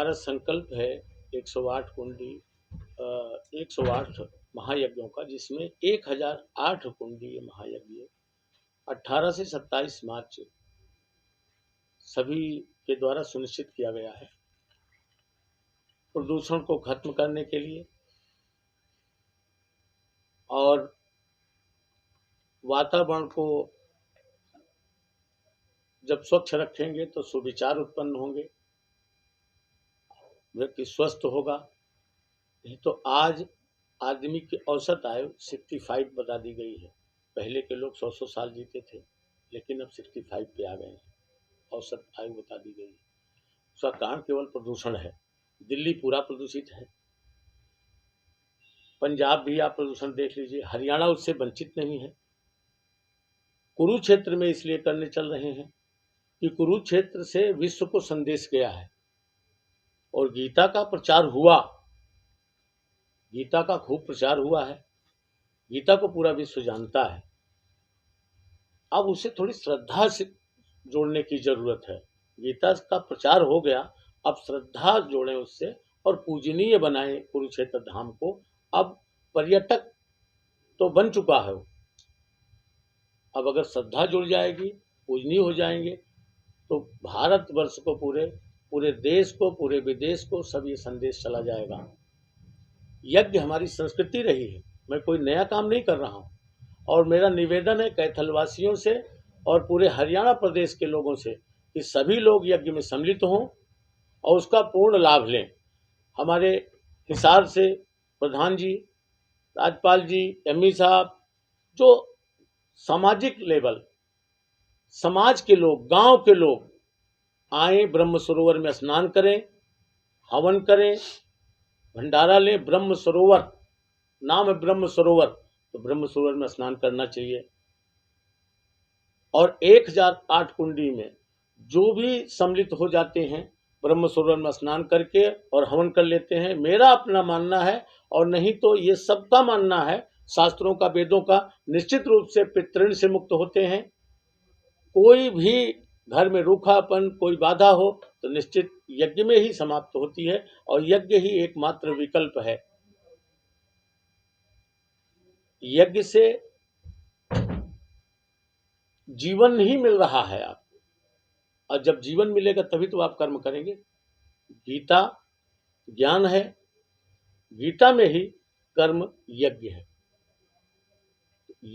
हमारा संकल्प है 108 कुंडी 108 महायज्ञों का, जिसमें 1008 कुंडी महायज्ञ 18 से 27 मार्च सभी के द्वारा सुनिश्चित किया गया है। प्रदूषण को खत्म करने के लिए और वातावरण को जब स्वच्छ रखेंगे तो सुविचार उत्पन्न होंगे, व्यक्ति स्वस्थ होगा। नहीं तो आज आदमी की औसत आयु 65 बता दी गई है। पहले के लोग 100 साल जीते थे, लेकिन अब 65 पे आ गए हैं, औसत आयु बता दी गई है। उसका कारण केवल प्रदूषण है। दिल्ली पूरा प्रदूषित है, पंजाब भी आप प्रदूषण देख लीजिए, हरियाणा उससे वंचित नहीं है। कुरुक्षेत्र में इसलिए करने चल रहे हैं कि कुरुक्षेत्र से विश्व को संदेश गया है और गीता का प्रचार हुआ, गीता का खूब प्रचार हुआ है, गीता को पूरा विश्व जानता है। अब उसे थोड़ी श्रद्धा से जोड़ने की जरूरत है। गीता का प्रचार हो गया, अब श्रद्धा जोड़ें उससे और पूजनीय बनाएं कुरुक्षेत्र धाम को। अब पर्यटक तो बन चुका है, अब अगर श्रद्धा जुड़ जाएगी, पूजनीय हो जाएंगे, तो भारतवर्ष को पूरे देश को, पूरे विदेश को सब ये संदेश चला जाएगा। यज्ञ हमारी संस्कृति रही है, मैं कोई नया काम नहीं कर रहा हूँ। और मेरा निवेदन है कैथलवासियों से और पूरे हरियाणा प्रदेश के लोगों से कि सभी लोग यज्ञ में सम्मिलित हों और उसका पूर्ण लाभ लें। हमारे हिसार से प्रधान जी, राज्यपाल जी, एमई साहब, जो सामाजिक लेवल, समाज के लोग, गांव के लोग आए, ब्रह्म सरोवर में स्नान करें, हवन करें, भंडारा लें। ब्रह्म सरोवर नाम है, ब्रह्म सरोवर, तो ब्रह्म सरोवर में स्नान करना चाहिए। और 1008 कुंडी में जो भी सम्मिलित हो जाते हैं, ब्रह्म सरोवर में स्नान करके और हवन कर लेते हैं, मेरा अपना मानना है, और नहीं तो ये सबका मानना है, शास्त्रों का, वेदों का, निश्चित रूप से पितृण से मुक्त होते हैं। कोई भी घर में रूखापन, कोई बाधा हो तो निश्चित यज्ञ में ही समाप्त होती है, और यज्ञ ही एकमात्र विकल्प है। यज्ञ से जीवन ही मिल रहा है आपको, और जब जीवन मिलेगा तभी तो आप कर्म करेंगे। गीता ज्ञान है, गीता में ही कर्म यज्ञ है।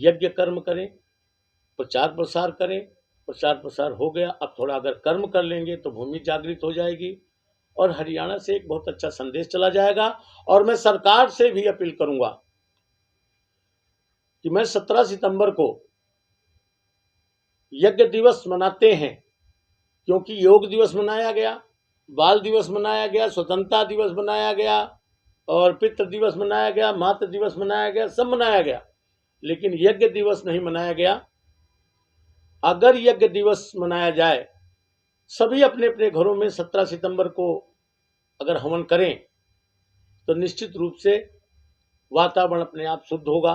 यज्ञ कर्म करें, प्रचार प्रसार करें। प्रचार प्रसार हो गया, अब थोड़ा अगर कर्म कर लेंगे तो भूमि जागृत हो जाएगी और हरियाणा से एक बहुत अच्छा संदेश चला जाएगा। और मैं सरकार से भी अपील करूंगा कि मैं 17 सितंबर को यज्ञ दिवस मनाते हैं, क्योंकि योग दिवस मनाया गया, बाल दिवस मनाया गया, स्वतंत्रता दिवस मनाया गया, और पितृ दिवस मनाया गया, मातृ दिवस मनाया गया, सब मनाया गया, लेकिन यज्ञ दिवस नहीं मनाया गया। अगर यज्ञ दिवस मनाया जाए, सभी अपने अपने घरों में 17 सितंबर को अगर हवन करें, तो निश्चित रूप से वातावरण अपने आप शुद्ध होगा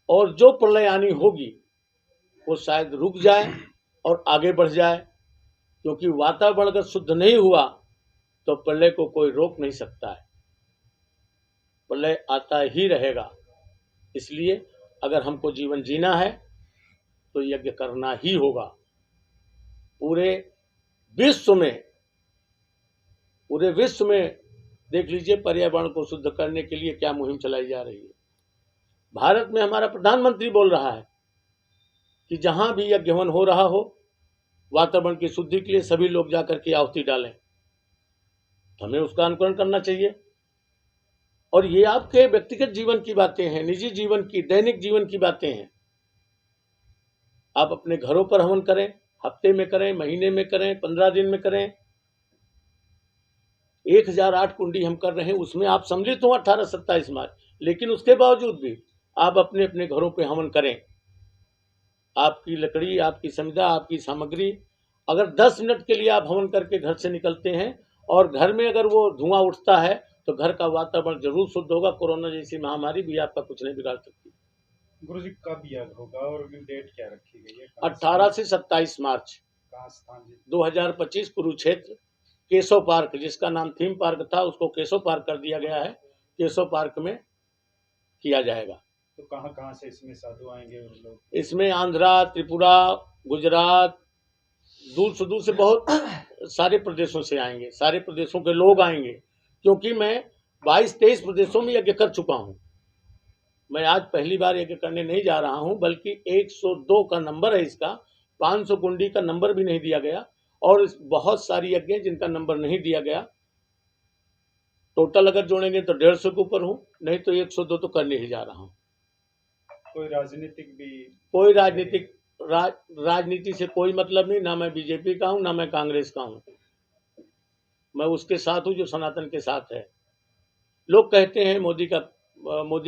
और जो प्रलय आनी होगी वो शायद रुक जाए और आगे बढ़ जाए। क्योंकि वातावरण अगर शुद्ध नहीं हुआ तो प्रलय को कोई रोक नहीं सकता है, प्रलय आता ही रहेगा। इसलिए अगर हमको जीवन जीना है तो यज्ञ करना ही होगा। पूरे विश्व में देख लीजिए, पर्यावरण को शुद्ध करने के लिए क्या मुहिम चलाई जा रही है। भारत में हमारा प्रधानमंत्री बोल रहा है कि जहां भी यज्ञ हवन हो रहा हो, वातावरण की शुद्धि के लिए सभी लोग जाकर के आहुति डालें। हमें उसका अनुकरण करना चाहिए। और ये आपके व्यक्तिगत जीवन की बातें हैं, निजी जीवन की, दैनिक जीवन की बातें हैं। आप अपने घरों पर हवन करें, हफ्ते में करें, महीने में करें, 15 दिन में करें। 1008 कुंडी हम कर रहे हैं, उसमें आप सम्मिलित हो 18-27 मार्च, लेकिन उसके बावजूद भी आप अपने अपने घरों पे हवन करें। आपकी लकड़ी, आपकी संविदा, आपकी सामग्री, अगर 10 मिनट के लिए आप हवन करके घर से निकलते हैं और घर में अगर वो धुआं उठता है तो घर का वातावरण जरूर शुद्ध होगा। कोरोना जैसी महामारी भी आपका कुछ नहीं बिगाड़ सकती। गुरुजी कब यज्ञ होगा और डेट क्या रखी गई है? 18 से 27 मार्च कहाँ स्थान जी? 2025 कुरुक्षेत्र, केशव पार्क, जिसका नाम थीम पार्क था, उसको केशव पार्क कर दिया गया है। केशव पार्क में किया जाएगा। तो कहाँ कहाँ से इसमें साधु आएंगे और लोग? इसमें आंध्रा, त्रिपुरा, गुजरात, दूर से बहुत सारे प्रदेशों से आएंगे, सारे प्रदेशों के लोग आएंगे, क्योंकि मैं 22-23 प्रदेशों में यज्ञ कर चुका हूँ। मैं आज पहली बार यज्ञ करने नहीं जा रहा हूँ, बल्कि 102 का नंबर है इसका, 500 कुंडी का नंबर भी नहीं दिया गया, और बहुत सारी यज्ञ जिनका नंबर नहीं दिया गया। टोटल अगर जोड़ेंगे तो 150 के ऊपर हूँ, नहीं तो 102 तो करने ही जा रहा हूँ। कोई राजनीतिक भी? कोई राजनीति से कोई मतलब नहीं, ना मैं बीजेपी का हूँ ना मैं कांग्रेस का हूँ। मैं उसके साथ हूँ जो सनातन के साथ है। लोग कहते हैं मोदी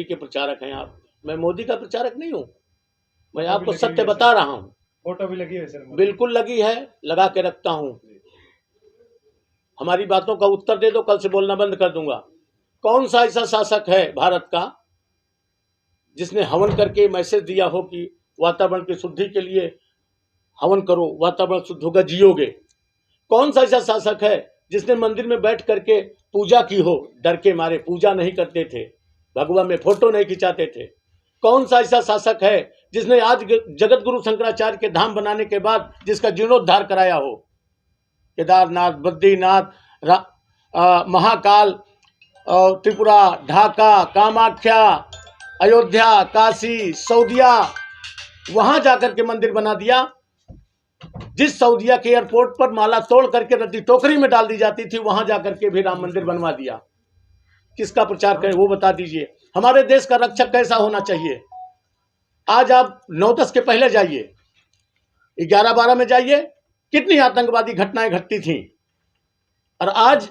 के प्रचारक हैं आप। मैं मोदी का प्रचारक नहीं हूँ, मैं आपको सत्य बता रहा हूँ। फोटो भी लगी है सर? बिल्कुल लगी है, लगा के रखता हूँ। हमारी बातों का उत्तर दे दो, कल से बोलना बंद कर दूंगा। कौन सा ऐसा शासक है भारत का जिसने हवन करके मैसेज दिया हो कि वातावरण की शुद्धि के लिए हवन करो, वातावरण शुद्ध होगा, जियोगे? कौन सा ऐसा शासक है जिसने मंदिर में बैठ करके पूजा की हो? डर के मारे पूजा नहीं करते थे, भगवान में फोटो नहीं खिंचाते थे। कौन सा ऐसा शासक है जिसने आज जगत गुरु शंकराचार्य के धाम बनाने के बाद जिसका जीर्णोद्धार कराया हो? केदारनाथ, बद्रीनाथ, महाकाल, त्रिपुरा, ढाका, कामाख्या, अयोध्या, काशी, सऊदिया, वहां जाकर के मंदिर बना दिया। जिस सऊदिया के एयरपोर्ट पर माला तोड़ करके रद्दी टोकरी में डाल दी जाती थी, वहां जाकर के भी राम मंदिर बनवा दिया। किसका प्रचार करें वो बता दीजिए। हमारे देश का रक्षक कैसा होना चाहिए? आज आप 9-10 के पहले जाइए, 11-12 में जाइए, कितनी आतंकवादी घटनाएं घटती थी। और आज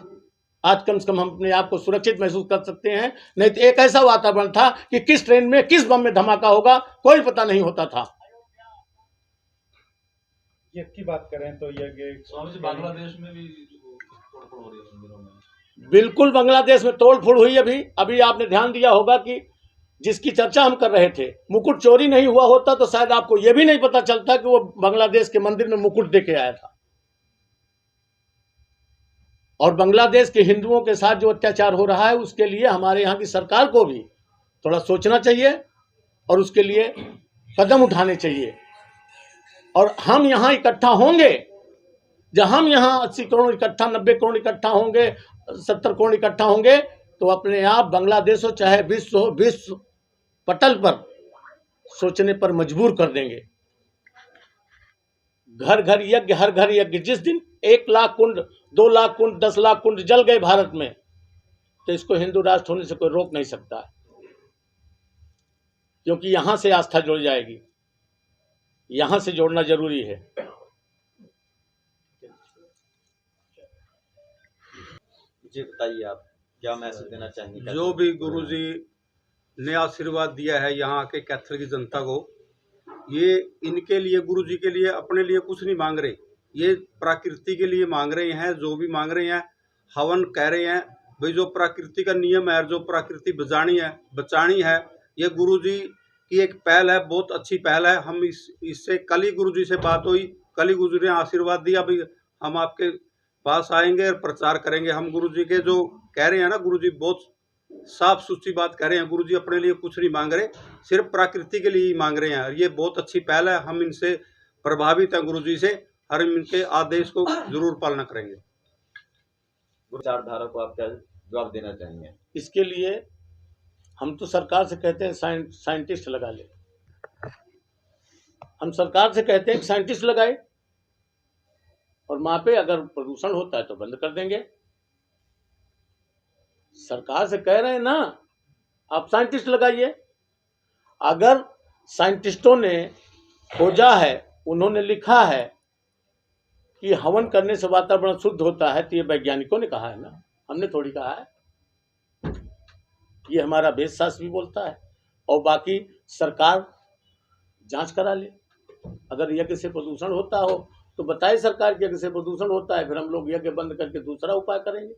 कम से कम हम अपने आप को सुरक्षित महसूस कर सकते हैं। नहीं तो एक ऐसा वातावरण था कि किस ट्रेन में किस बम में धमाका होगा कोई पता नहीं होता था। यज्ञ की बात करें तो यज्ञ बांग्लादेश में भी तोड़फोड़ हो रही है मंदिरों में। बिल्कुल, बांग्लादेश में तोड़फोड़ हुई। अभी आपने ध्यान दिया होगा कि जिसकी चर्चा हम कर रहे थे, मुकुट चोरी नहीं हुआ होता तो शायद आपको यह भी नहीं पता चलता कि वो बांग्लादेश के मंदिर में मुकुट दे के आया था। और बांग्लादेश के हिंदुओं के साथ जो अत्याचार हो रहा है, उसके लिए हमारे यहाँ की सरकार को भी थोड़ा सोचना चाहिए और उसके लिए कदम उठाने चाहिए। और हम यहाँ इकट्ठा होंगे, जब हम यहाँ 80 करोड़ इकट्ठा, 90 करोड़ इकट्ठा होंगे, 70 करोड़ इकट्ठा होंगे, तो अपने आप बांग्लादेश हो चाहे विश्व पटल पर सोचने पर मजबूर कर देंगे। घर घर यज्ञ, हर घर यज्ञ। जिस दिन 1 लाख कुंड, 2 लाख कुंड, 10 लाख कुंड जल गए भारत में, तो इसको हिंदू राष्ट्र होने से कोई रोक नहीं सकता, क्योंकि यहां से आस्था जुड़ जाएगी। यहां से जोड़ना जरूरी है। जी बताइए, आप क्या मैसेज देना चाहेंगे? जो भी गुरुजी ने आशीर्वाद दिया है यहाँ के कैथल की जनता को, ये इनके लिए, गुरुजी के लिए, अपने लिए कुछ नहीं मांग रहे, ये प्रकृति के लिए मांग रहे हैं। जो भी मांग रहे हैं, हवन कह रहे हैं भाई, जो प्रकृति का नियम है, जो प्रकृति बचानी है, ये गुरुजी की एक पहल है, बहुत अच्छी पहल है। हम इससे कल ही गुरुजी से बात हुई, कल ही गुरुजी ने आशीर्वाद दिया भाई हम आपके पास आएंगे और प्रचार करेंगे। हम गुरुजी के जो कह रहे हैं ना, गुरुजी बहुत साफ सुथरी बात कह रहे हैं। गुरुजी अपने लिए कुछ नहीं मांग रहे, सिर्फ प्रकृति के लिए ही मांग रहे हैं। ये बहुत अच्छी पहल है, हम इनसे प्रभावित हैं गुरुजी से, और हम इनके आदेश को जरूर पालना करेंगे। विचारधारा को आप क्या जवाब देना चाहेंगे? इसके लिए हम तो सरकार से कहते हैं साइंटिस्ट लगा ले। हम सरकार से कहते हैं कि साइंटिस्ट लगाए, और मापे। अगर प्रदूषण होता है तो बंद कर देंगे। सरकार से कह रहे हैं ना, आप साइंटिस्ट लगाइए। अगर साइंटिस्टों ने खोजा है, उन्होंने लिखा है कि हवन करने से वातावरण शुद्ध होता है, तो ये वैज्ञानिकों ने कहा है ना, हमने थोड़ी कहा है। ये हमारा वेद शास्त्र भी बोलता है। और बाकी सरकार जांच करा ले। अगर यज्ञ से प्रदूषण होता हो तो बताए सरकार कि यज्ञ से प्रदूषण होता है, फिर हम लोग यज्ञ बंद करके दूसरा उपाय करेंगे।